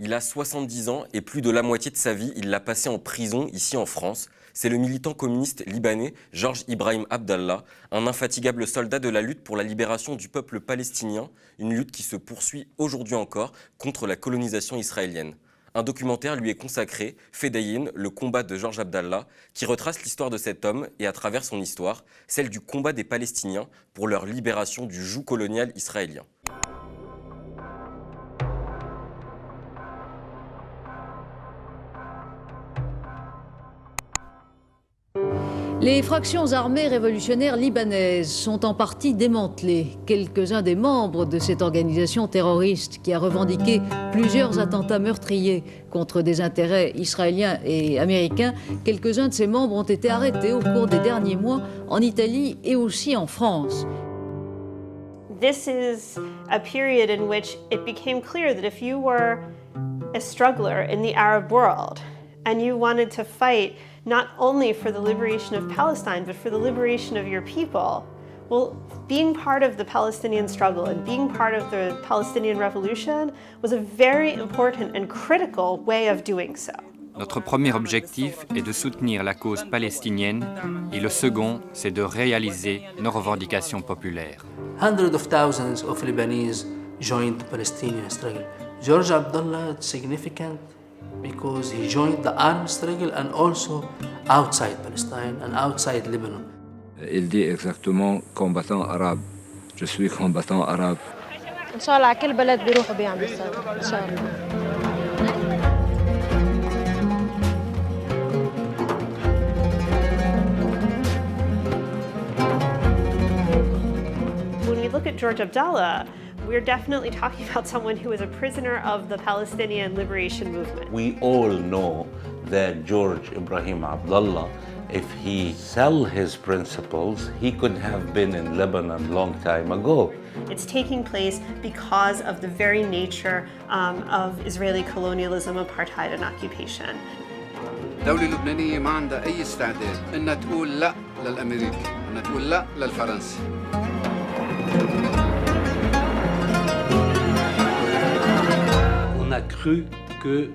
Il a 70 ans et plus de la moitié de sa vie, il l'a passé en prison ici en France. C'est le militant communiste libanais Georges Ibrahim Abdallah, un infatigable soldat de la lutte pour la libération du peuple palestinien, une lutte qui se poursuit aujourd'hui encore contre la colonisation israélienne. Un documentaire lui est consacré, Fedayin, le combat de Georges Abdallah, qui retrace l'histoire de cet homme et à travers son histoire, celle du combat des Palestiniens pour leur libération du joug colonial israélien. Les fractions armées révolutionnaires libanaises sont en partie démantelées. Quelques-uns des membres de cette organisation terroriste qui a revendiqué plusieurs attentats meurtriers contre des intérêts israéliens et américains, quelques-uns de ces membres ont été arrêtés au cours des derniers mois en Italie et aussi en France. This is a period in which it became clear that if you were a struggler in the Arab world and you wanted to fight not only for the liberation of Palestine, but for the liberation of your people, well, being part of the Palestinian struggle and being part of the Palestinian revolution was a very important and critical way of doing so. Notre premier objectif est de soutenir la cause palestinienne et le second, c'est de réaliser nos revendications populaires. Hundreds of thousands of Lebanese joined the Palestinian struggle. George Abdallah is significant because he joined the armed struggle and also outside Palestine and outside Lebanon. Il dit exactement combattant arabe. Je suis combattant arabe. إن شاء الله على كل بلد بيروحوا بيعملوا الثورة إن شاء الله. When we look at George Abdallah, we're definitely talking about someone who was a prisoner of the Palestinian liberation movement. We all know that George Ibrahim Abdallah, if he sell his principles, he could have been in Lebanon long time ago. It's taking place because of the very nature of Israeli colonialism, apartheid, and occupation. الدولة اللبنانية ما عندها أي استعداد إنها تقول لا للأمريكي، إنها تقول لا للفرنسي. On a cru que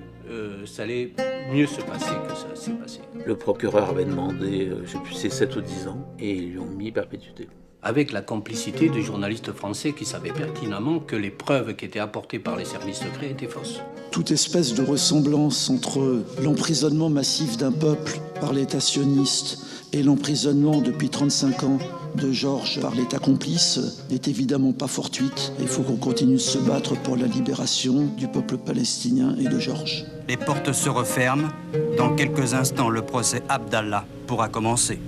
ça allait mieux se passer que ça s'est passé. Le procureur avait demandé, je sais plus, c'est 7 ou 10 ans, et ils lui ont mis perpétuité. Avec la complicité de journalistes français qui savaient pertinemment que les preuves qui étaient apportées par les services secrets étaient fausses. Toute espèce de ressemblance entre l'emprisonnement massif d'un peuple par l'État sioniste et l'emprisonnement depuis 35 ans de Georges par l'État complice n'est évidemment pas fortuite. Il faut qu'on continue de se battre pour la libération du peuple palestinien et de Georges. Les portes se referment. Dans quelques instants, le procès Abdallah pourra commencer.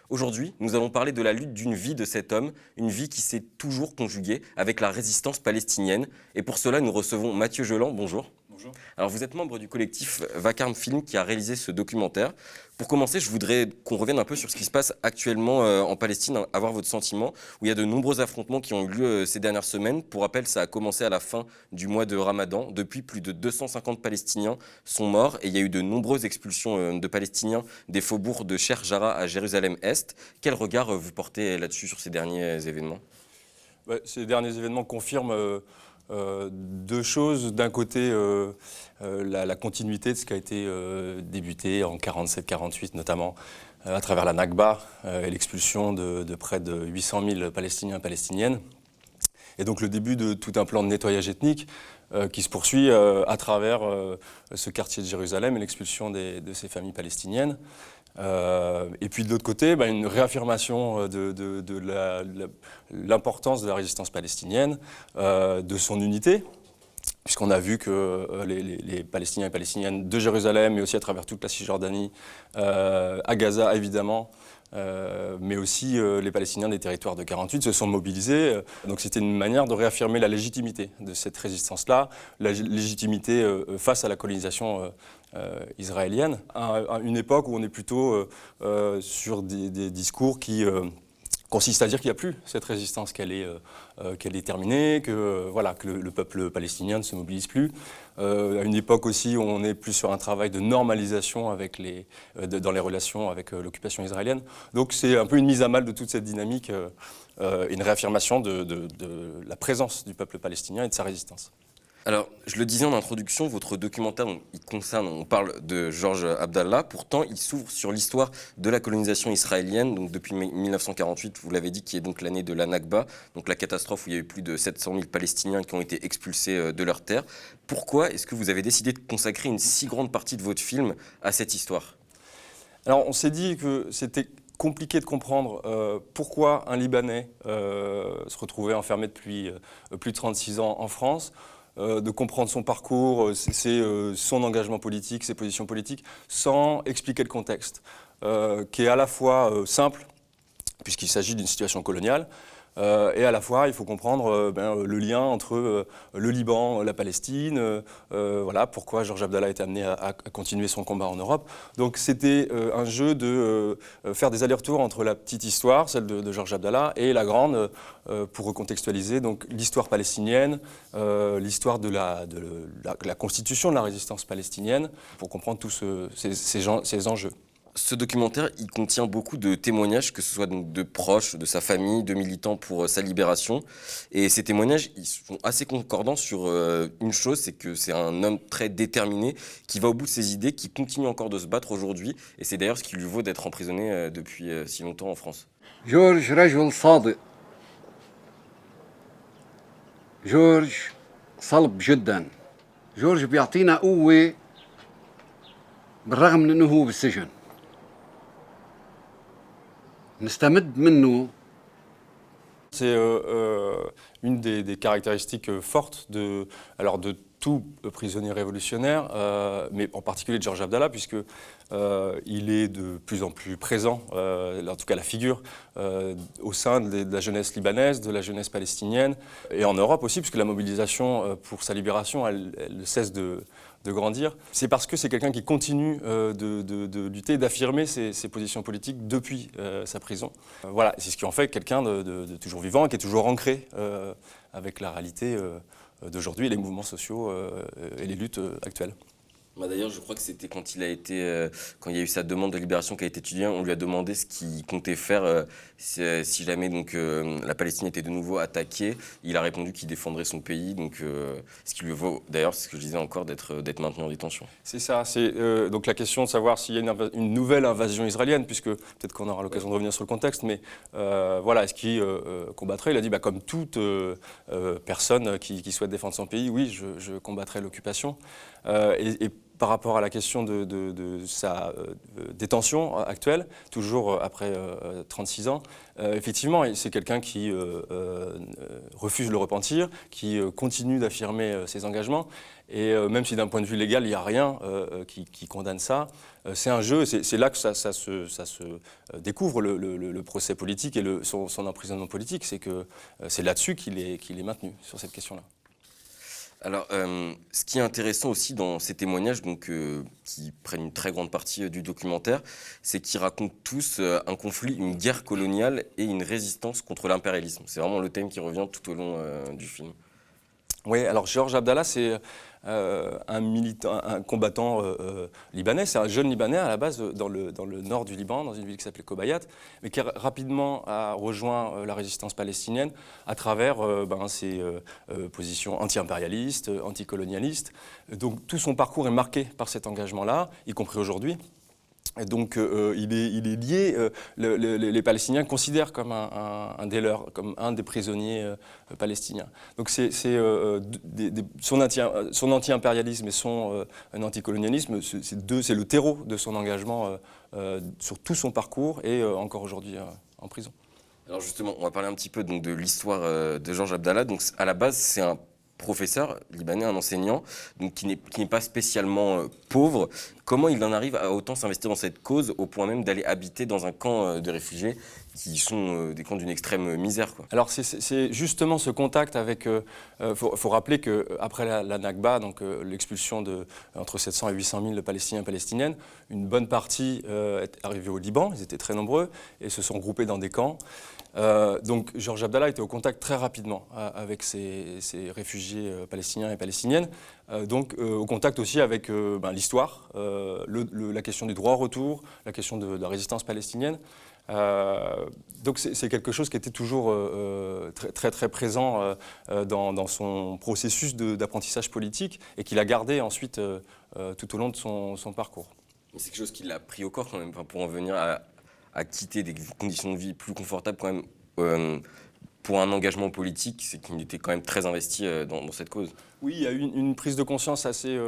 Aujourd'hui, nous allons parler de la lutte d'une vie de cet homme, une vie qui s'est toujours conjuguée avec la résistance palestinienne. Et pour cela, nous recevons Mathieu Jolan. Bonjour. Bonjour. Alors, vous êtes membre du collectif Vacarme Film qui a réalisé ce documentaire. Pour commencer, je voudrais qu'on revienne un peu sur ce qui se passe actuellement en Palestine, avoir votre sentiment, où il y a de nombreux affrontements qui ont eu lieu ces dernières semaines. Pour rappel, ça a commencé à la fin du mois de Ramadan. Depuis, plus de 250 Palestiniens sont morts et il y a eu de nombreuses expulsions de Palestiniens des faubourgs de Sheikh Jarrah à Jérusalem-Est. Quel regard vous portez là-dessus, sur ces derniers événements ? Ces derniers événements confirment deux choses. D'un côté, la continuité de ce qui a été débuté en 47-48, notamment à travers la Nakba et l'expulsion de près de 800 000 Palestiniens et Palestiniennes. Et donc le début de tout un plan de nettoyage ethnique qui se poursuit à travers ce quartier de Jérusalem et l'expulsion de ces familles palestiniennes. Et puis de l'autre côté, une réaffirmation de l'importance de la résistance palestinienne, de son unité, puisqu'on a vu que les Palestiniens et Palestiniennes de Jérusalem, mais aussi à travers toute la Cisjordanie, à Gaza évidemment, mais aussi les Palestiniens des territoires de 48 se sont mobilisés. Donc c'était une manière de réaffirmer la légitimité de cette résistance-là, la légitimité face à la colonisation israélienne, à une époque où on est plutôt sur des discours qui consistent à dire qu'il n'y a plus cette résistance, qu'elle est terminée, que le peuple palestinien ne se mobilise plus. À une époque aussi où on est plus sur un travail de normalisation dans les relations avec l'occupation israélienne. Donc c'est un peu une mise à mal de toute cette dynamique, une réaffirmation de la présence du peuple palestinien et de sa résistance. Alors, je le disais en introduction, votre documentaire, on parle de Georges Abdallah, pourtant il s'ouvre sur l'histoire de la colonisation israélienne, donc depuis 1948, vous l'avez dit, qui est donc l'année de la Nakba, donc la catastrophe où il y a eu plus de 700 000 Palestiniens qui ont été expulsés de leur terre. Pourquoi est-ce que vous avez décidé de consacrer une si grande partie de votre film à cette histoire? Alors, on s'est dit que c'était compliqué de comprendre pourquoi un Libanais se retrouvait enfermé depuis plus de 36 ans en France, de comprendre son parcours, son engagement politique, ses positions politiques, sans expliquer le contexte, qui est à la fois simple, puisqu'il s'agit d'une situation coloniale, et à la fois, il faut comprendre le lien entre le Liban, la Palestine, voilà, pourquoi Georges Abdallah a été amené à continuer son combat en Europe. Donc c'était un jeu de faire des allers-retours entre la petite histoire, celle de Georges Abdallah, et la grande, pour recontextualiser donc l'histoire palestinienne, l'histoire de la constitution de la résistance palestinienne, pour comprendre tous ces enjeux. Ce documentaire, il contient beaucoup de témoignages, que ce soit donc de proches, de sa famille, de militants pour sa libération. Et ces témoignages, ils sont assez concordants sur une chose, c'est que c'est un homme très déterminé, qui va au bout de ses idées, qui continue encore de se battre aujourd'hui. Et c'est d'ailleurs ce qui lui vaut d'être emprisonné depuis si longtemps en France. جورج رجل صادق. جورج صلب جدا. جورج بيعطينا قوة بالرغم من انه هو بالسجن. نستمد منه. C'est une des caractéristiques fortes de tout prisonnier révolutionnaire, mais en particulier de Georges Abdallah, puisque il est de plus en plus présent, en tout cas la figure, au sein de la jeunesse libanaise, de la jeunesse palestinienne, et en Europe aussi, puisque la mobilisation pour sa libération, elle ne cesse de grandir. C'est parce que c'est quelqu'un qui continue de lutter, d'affirmer ses positions politiques depuis sa prison. Voilà, c'est ce qui en fait quelqu'un de toujours vivant, qui est toujours ancré avec la réalité d'aujourd'hui, les mouvements sociaux et les luttes actuelles. D'ailleurs, je crois que c'était quand il y a eu sa demande de libération qui a été étudiée, on lui a demandé ce qu'il comptait faire si jamais donc, la Palestine était de nouveau attaquée. Il a répondu qu'il défendrait son pays, donc ce qui lui vaut, d'ailleurs, c'est ce que je disais encore, d'être maintenu en détention. C'est ça, c'est donc la question de savoir s'il y a une nouvelle invasion israélienne, puisque peut-être qu'on aura l'occasion de revenir sur le contexte, mais voilà, est-ce qu'il combattrait? Il a dit, comme toute personne qui souhaite défendre son pays, oui, je combattrai l'occupation. Et par rapport à la question de sa détention actuelle, toujours après 36 ans, effectivement, c'est quelqu'un qui refuse le repentir, qui continue d'affirmer ses engagements, et même si d'un point de vue légal, il n'y a rien qui condamne ça, c'est un jeu, c'est là que ça se découvre, le procès politique et son emprisonnement politique, c'est que c'est là-dessus qu'il est maintenu, sur cette question-là. Alors, ce qui est intéressant aussi dans ces témoignages, donc, qui prennent une très grande partie du documentaire, c'est qu'ils racontent tous un conflit, une guerre coloniale et une résistance contre l'impérialisme. C'est vraiment le thème qui revient tout au long du film. Oui, alors Georges Abdallah, c'est un combattant libanais, c'est un jeune Libanais à la base dans le nord du Liban, dans une ville qui s'appelait Kobayat, mais qui rapidement a rejoint la résistance palestinienne à travers ses positions anti-impérialistes, anticolonialistes. Donc tout son parcours est marqué par cet engagement-là, y compris aujourd'hui. Et donc il est lié, les Palestiniens considèrent comme un des leurs, comme un des prisonniers palestiniens. Donc son anti-impérialisme et son anticolonialisme, c'est le terreau de son engagement sur tout son parcours et encore aujourd'hui en prison. Alors justement, on va parler un petit peu donc, de l'histoire de Georges Abdallah. Donc à la base, c'est un professeur libanais, un enseignant, donc qui n'est pas spécialement pauvre. Comment il en arrive à autant s'investir dans cette cause au point même d'aller habiter dans un camp de réfugiés qui sont des camps d'une extrême misère, quoi. Alors c'est justement ce contact avec... faut rappeler qu'après la Nakba, donc l'expulsion de entre 700 et 800 000 Palestiniens et Palestiniennes, une bonne partie est arrivée au Liban, ils étaient très nombreux, et se sont groupés dans des camps. Donc Georges Abdallah était au contact très rapidement avec ces réfugiés palestiniens et palestiniennes, donc au contact aussi avec l'histoire, la question du droit au retour, la question de la résistance palestinienne. Donc c'est quelque chose qui était toujours très présent dans son processus d'apprentissage politique et qu'il a gardé ensuite tout au long de son parcours. C'est quelque chose qu'il a pris au corps quand même, pour en venir à quitter des conditions de vie plus confortables quand même. Pour un engagement politique, c'est qu'il était quand même très investi dans cette cause. Oui, il y a eu une prise de conscience assez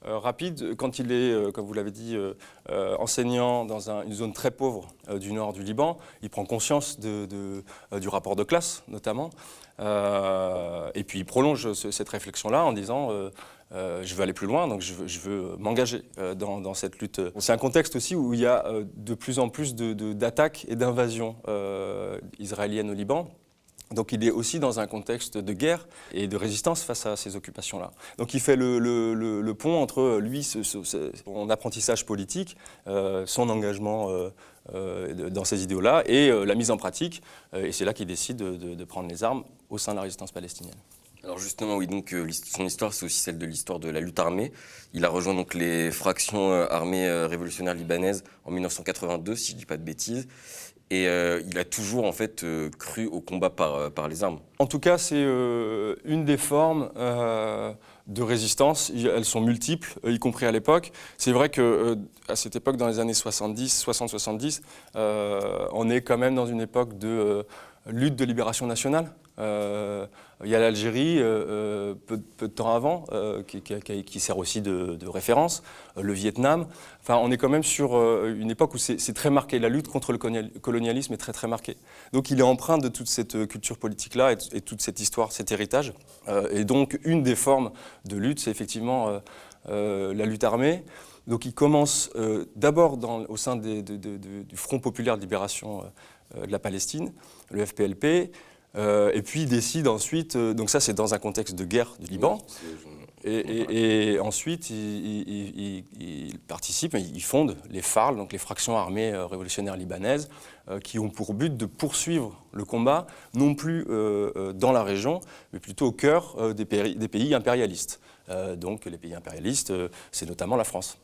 rapide quand il est, comme vous l'avez dit, enseignant dans une zone très pauvre du nord du Liban. Il prend conscience du rapport de classe, notamment. Et puis il prolonge cette réflexion-là en disant je veux aller plus loin, donc je veux m'engager dans cette lutte. C'est un contexte aussi où il y a de plus en plus d'attaques et d'invasions israéliennes au Liban. Donc il est aussi dans un contexte de guerre et de résistance face à ces occupations-là. Donc il fait le pont entre lui, son apprentissage politique, son engagement dans ces idéaux-là et la mise en pratique. Et c'est là qu'il décide de prendre les armes au sein de la résistance palestinienne. Alors justement, oui, donc son histoire, c'est aussi celle de l'histoire de la lutte armée. Il a rejoint donc les fractions armées révolutionnaires libanaises en 1982, si je ne dis pas de bêtises. Et il a toujours en fait cru au combat par les armes. En tout cas, c'est une des formes de résistance. Elles sont multiples, y compris à l'époque. C'est vrai qu'à cette époque, dans les années 60-70, on est quand même dans une époque de lutte de libération nationale. Il y a l'Algérie, peu de temps avant, qui sert aussi de référence, le Vietnam. Enfin, on est quand même sur une époque où c'est très marqué. La lutte contre le colonialisme est très marquée. Donc il est empreint de toute cette culture politique-là et toute cette histoire, cet héritage. Et donc une des formes de lutte, c'est effectivement la lutte armée. Donc il commence d'abord au sein du Front populaire de libération de la Palestine, le FPLP, et puis il décide ensuite, donc ça c'est dans un contexte de guerre du Liban, et ensuite il participe, il fonde les FARL, donc les fractions armées révolutionnaires libanaises, qui ont pour but de poursuivre le combat, non plus dans la région, mais plutôt au cœur des pays impérialistes. Donc les pays impérialistes, c'est notamment la France.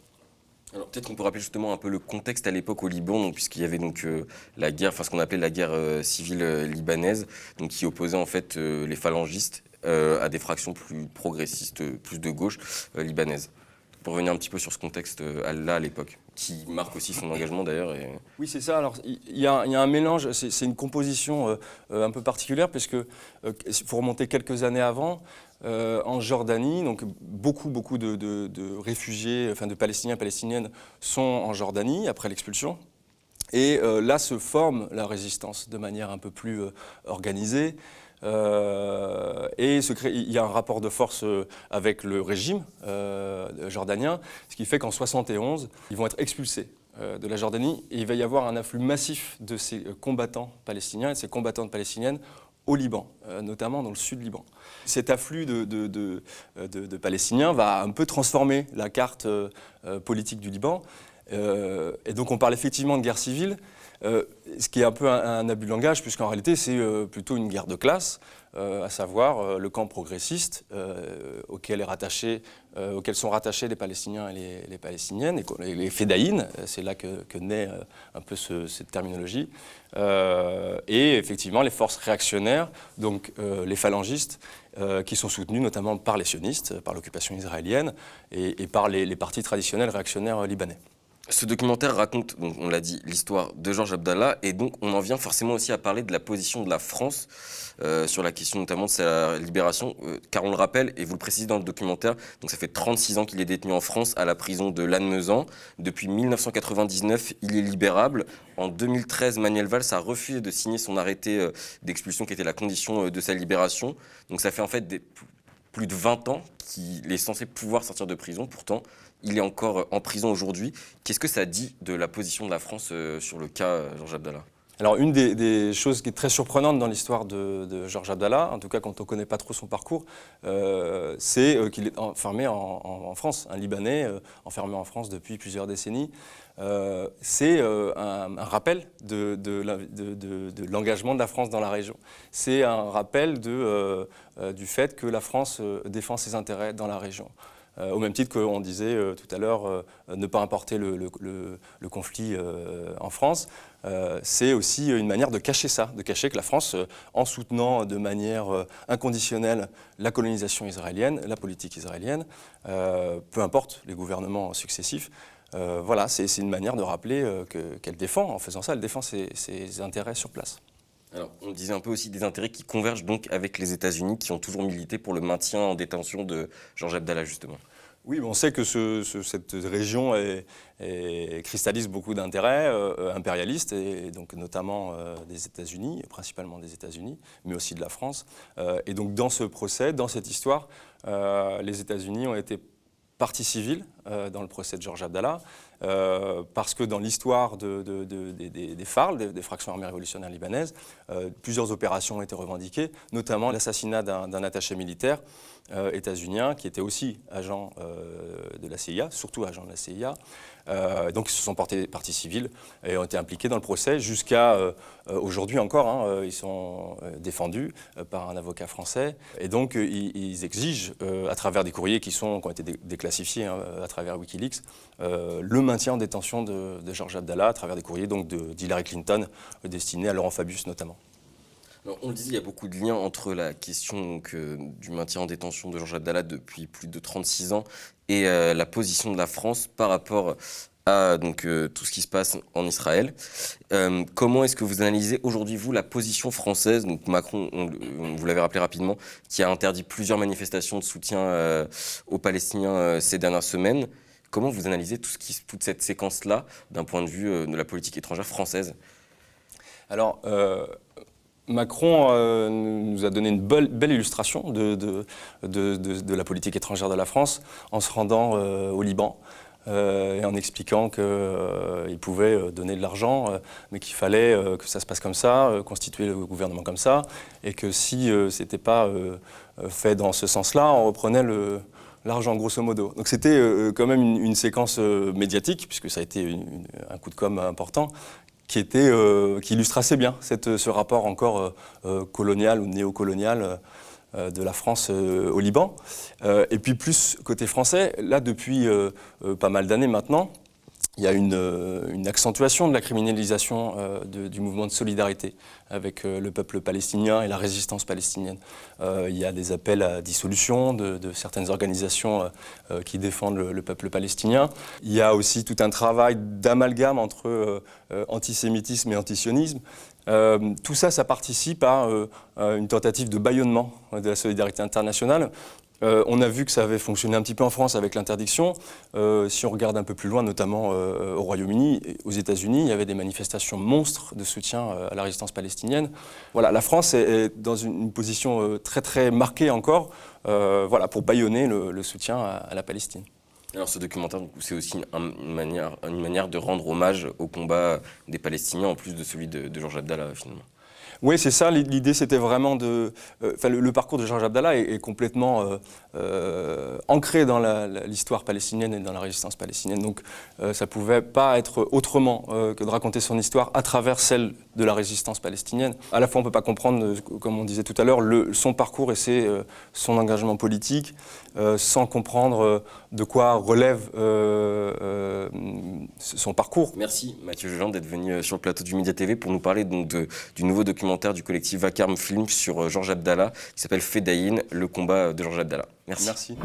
Alors peut-être qu'on peut rappeler justement un peu le contexte à l'époque au Liban, puisqu'il y avait donc la guerre, ce qu'on appelait la guerre civile libanaise, donc qui opposait en fait les phalangistes à des fractions plus progressistes, plus de gauche libanaises. Pour revenir un petit peu sur ce contexte-là à l'époque, qui marque aussi son engagement d'ailleurs. Oui, c'est ça. Alors il y a un mélange, c'est une composition un peu particulière, parce que faut remonter quelques années avant. En Jordanie, donc beaucoup de réfugiés, enfin de Palestiniens et Palestiniennes sont en Jordanie après l'expulsion. Et là se forme la résistance de manière un peu plus organisée. Et il y a un rapport de force avec le régime jordanien, ce qui fait qu'en 71, ils vont être expulsés de la Jordanie et il va y avoir un afflux massif de ces combattants palestiniens et de ces combattantes palestiniennes au Liban, notamment dans le sud Liban. Cet afflux de Palestiniens va un peu transformer la carte politique du Liban. Et donc on parle effectivement de guerre civile, ce qui est un peu un abus de langage, puisqu'en réalité c'est plutôt une guerre de classe, à savoir le camp progressiste auquel sont rattachés les Palestiniens et les Palestiniennes, et les Fédaïnes, c'est là que naît un peu cette terminologie, et effectivement les forces réactionnaires, donc les phalangistes, qui sont soutenus notamment par les sionistes, par l'occupation israélienne, et par les partis traditionnels réactionnaires libanais. Ce documentaire raconte, donc on l'a dit, l'histoire de Georges Abdallah, et donc on en vient forcément aussi à parler de la position de la France sur la question notamment de sa libération, car on le rappelle, et vous le précisez dans le documentaire, donc ça fait 36 ans qu'il est détenu en France à la prison de Lannemezan. Depuis 1999, il est libérable. En 2013, Manuel Valls a refusé de signer son arrêté d'expulsion qui était la condition de sa libération. Donc ça fait en fait plus de 20 ans qu'il est censé pouvoir sortir de prison, pourtant il est encore en prison aujourd'hui. Qu'est-ce que ça dit de la position de la France sur le cas Georges Abdallah ? Alors une des choses qui est très surprenante dans l'histoire de Georges Abdallah, en tout cas quand on ne connaît pas trop son parcours, c'est qu'il est enfermé en France, un Libanais enfermé en France depuis plusieurs décennies. C'est un rappel de l'engagement de la France dans la région. C'est un rappel du fait que la France défend ses intérêts dans la région. Au même titre qu'on disait tout à l'heure, ne pas importer le conflit en France. c'est aussi une manière de cacher ça, de cacher que la France, en soutenant de manière inconditionnelle la colonisation israélienne, la politique israélienne, peu importe les gouvernements successifs, voilà, c'est une manière de rappeler qu'elle défend, en faisant ça, elle défend ses intérêts sur place. Alors, on disait un peu aussi des intérêts qui convergent donc avec les États-Unis, qui ont toujours milité pour le maintien en détention de Georges Abdallah, justement. Oui, on sait que cette région cristallise beaucoup d'intérêts impérialistes, et donc notamment des États-Unis, principalement des États-Unis, mais aussi de la France. Et donc dans ce procès, dans cette histoire, les États-Unis ont été partie civile dans le procès de Georges Abdallah, parce que dans l'histoire des FARL, des fractions armées révolutionnaires libanaises, plusieurs opérations ont été revendiquées, notamment l'assassinat d'un attaché militaire états-unien qui était aussi agent de la CIA, surtout agent de la CIA. Donc ils se sont portés partie civile et ont été impliqués dans le procès jusqu'à aujourd'hui encore. Hein, ils sont défendus par un avocat français et donc ils exigent, à travers des courriers qui ont été déclassifiés à travers Wikileaks, le maintien en détention de Georges Abdallah à travers des courriers d'Hillary Clinton destinés à Laurent Fabius notamment. Alors, on le disait, il y a beaucoup de liens entre la question du maintien en détention de Georges Abdallah depuis plus de 36 ans et la position de la France par rapport à tout ce qui se passe en Israël. Comment est-ce que vous analysez aujourd'hui, vous, la position française? Donc Macron, vous l'avez rappelé rapidement, qui a interdit plusieurs manifestations de soutien aux Palestiniens ces dernières semaines. Comment vous analysez toute cette séquence-là d'un point de vue de la politique étrangère française? Alors, Macron nous a donné une belle illustration de la politique étrangère de la France en se rendant au Liban et en expliquant qu'il pouvait donner de l'argent, mais qu'il fallait que ça se passe comme ça, constituer le gouvernement comme ça, et que si ce n'était pas fait dans ce sens-là, on reprenait l'argent grosso modo. Donc c'était quand même une séquence médiatique, puisque ça a été un coup de com' important, qui illustre assez bien ce rapport encore colonial ou néocolonial de la France au Liban. Et puis plus côté français, là depuis pas mal d'années maintenant, il y a une accentuation de la criminalisation du mouvement de solidarité avec le peuple palestinien et la résistance palestinienne. Il y a des appels à dissolution de certaines organisations qui défendent le peuple palestinien. Il y a aussi tout un travail d'amalgame entre antisémitisme et antisionisme. Tout ça, ça participe à une tentative de bâillonnement de la solidarité internationale. On a vu que ça avait fonctionné un petit peu en France avec l'interdiction. Si on regarde un peu plus loin, notamment au Royaume-Uni, aux États-Unis, il y avait des manifestations monstres de soutien à la résistance palestinienne. Voilà, la France est dans une position très très marquée encore, voilà, pour bâillonner le soutien à la Palestine. Alors ce documentaire, c'est aussi une manière de rendre hommage au combat des Palestiniens, en plus de celui de Georges Abdallah, finalement. Oui, c'est ça. L'idée, c'était vraiment le parcours de Georges Abdallah est complètement ancré dans l'histoire palestinienne et dans la résistance palestinienne. Donc, ça ne pouvait pas être autrement que de raconter son histoire à travers celle de la résistance palestinienne. À la fois, on ne peut pas comprendre, comme on disait tout à l'heure, son parcours et son engagement politique, sans comprendre de quoi relève son parcours. Merci Mathieu Jean d'être venu sur le plateau du Média TV pour nous parler donc du nouveau documentaire du collectif Vacarme Film sur Georges Abdallah qui s'appelle Fedaïn, le combat de Georges Abdallah. Merci. Merci.